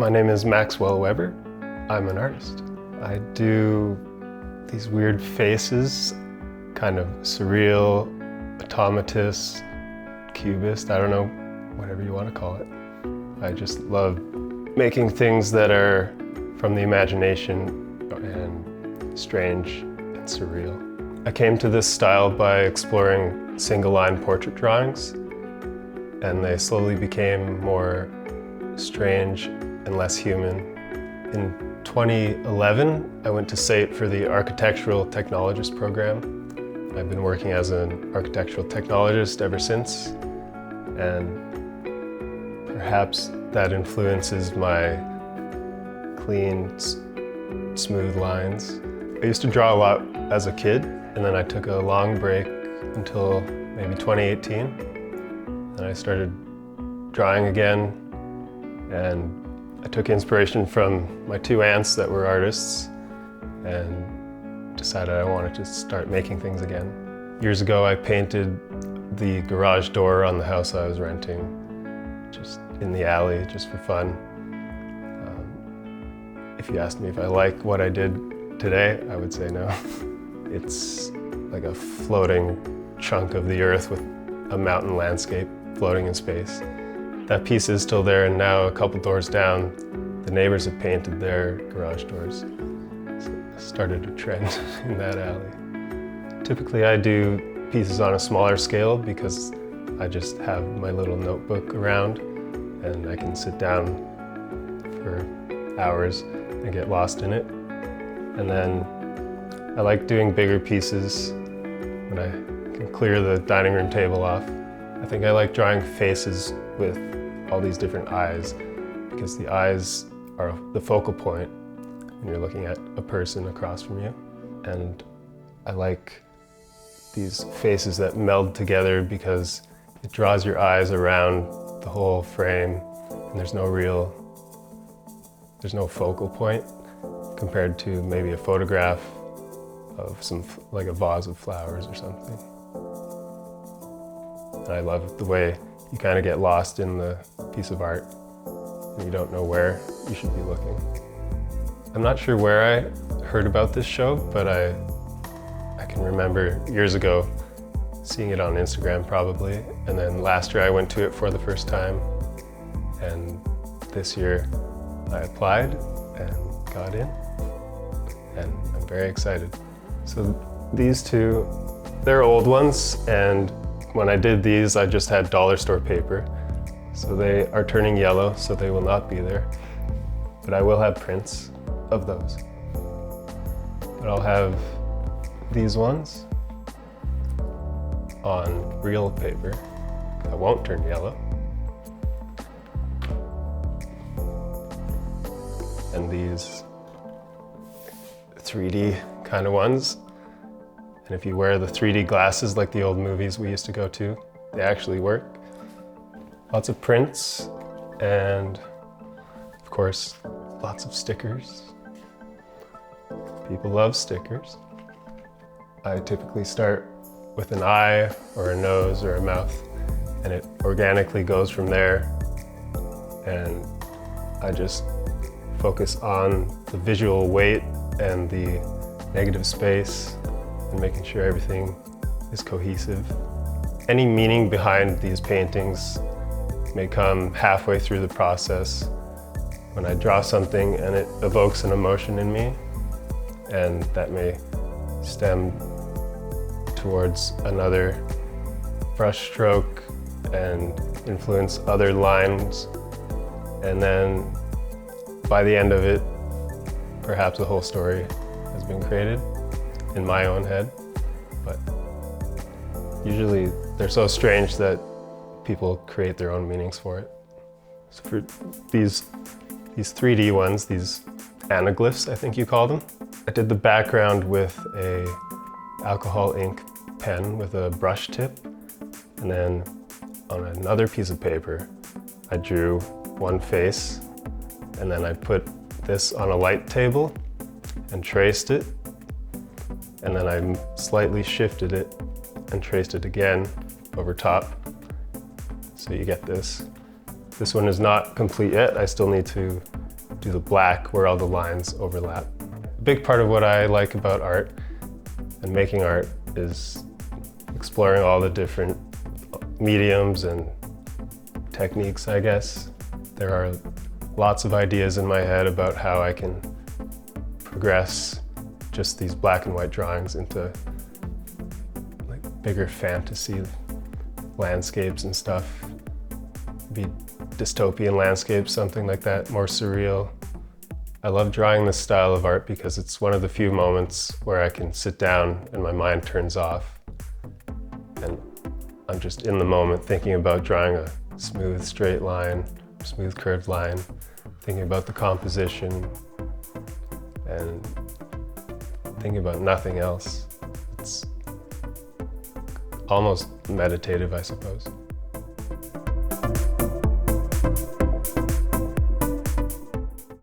My name is Maxwell Weber. I'm an artist. I do these weird faces, kind of surreal, automatist, cubist, I don't know, whatever you want to call it. I just love making things that are from the imagination and strange and surreal. I came to this style by exploring single-line portrait drawings, and they slowly became more strange and less human. In 2011, I went to SAIT for the Architectural Technologist program. I've been working as an architectural technologist ever since, and perhaps that influences my clean, smooth lines. I used to draw a lot as a kid, and then I took a long break until maybe 2018. And I started drawing again, and I took inspiration from my two aunts that were artists and decided I wanted to start making things again. Years ago, I painted the garage door on the house I was renting, just in the alley, just for fun. If you asked me if I like what I did today, I would say no. It's like a floating chunk of the earth with a mountain landscape floating in space. That piece is still there, and now a couple doors down, the neighbors have painted their garage doors. So I started a trend in that alley. Typically I do pieces on a smaller scale because I just have my little notebook around and I can sit down for hours and get lost in it. And then I like doing bigger pieces when I can clear the dining room table off. I think I like drawing faces with all these different eyes because the eyes are the focal point when you're looking at a person across from you. And I like these faces that meld together because it draws your eyes around the whole frame and there's no focal point compared to maybe a photograph of like a vase of flowers or something. And I love the way you kind of get lost in the piece of art and you don't know where you should be looking. I'm not sure where I heard about this show, but I can remember years ago seeing it on Instagram probably, and then last year I went to it for the first time, and this year I applied and got in, and I'm very excited. So these two, they're old ones, and when I did these, I just had dollar store paper. So they are turning yellow, so they will not be there. But I will have prints of those. But I'll have these ones on real paper that won't turn yellow. And these 3D kind of ones. And if you wear the 3D glasses like the old movies we used to go to, they actually work. Lots of prints, and of course, lots of stickers. People love stickers. I typically start with an eye or a nose or a mouth, and it organically goes from there. And I just focus on the visual weight and the negative space and making sure everything is cohesive. Any meaning behind these paintings may come halfway through the process when I draw something and it evokes an emotion in me, and that may stem towards another brush stroke and influence other lines, and then by the end of it, perhaps a whole story has been created in my own head. But usually they're so strange that people create their own meanings for it. So for these 3D ones, these anaglyphs, I think you call them, I did the background with a alcohol ink pen with a brush tip, and then on another piece of paper, I drew one face, and then I put this on a light table and traced it, and then I slightly shifted it and traced it again over top. So you get this. This one is not complete yet. I still need to do the black where all the lines overlap. A big part of what I like about art and making art is exploring all the different mediums and techniques, I guess. There are lots of ideas in my head about how I can progress just these black and white drawings into like bigger fantasy landscapes and stuff. Be dystopian landscapes, something like that, more surreal. I love drawing this style of art because it's one of the few moments where I can sit down and my mind turns off. And I'm just in the moment thinking about drawing a smooth straight line, smooth curved line, thinking about the composition and thinking about nothing else. It's almost meditative, I suppose.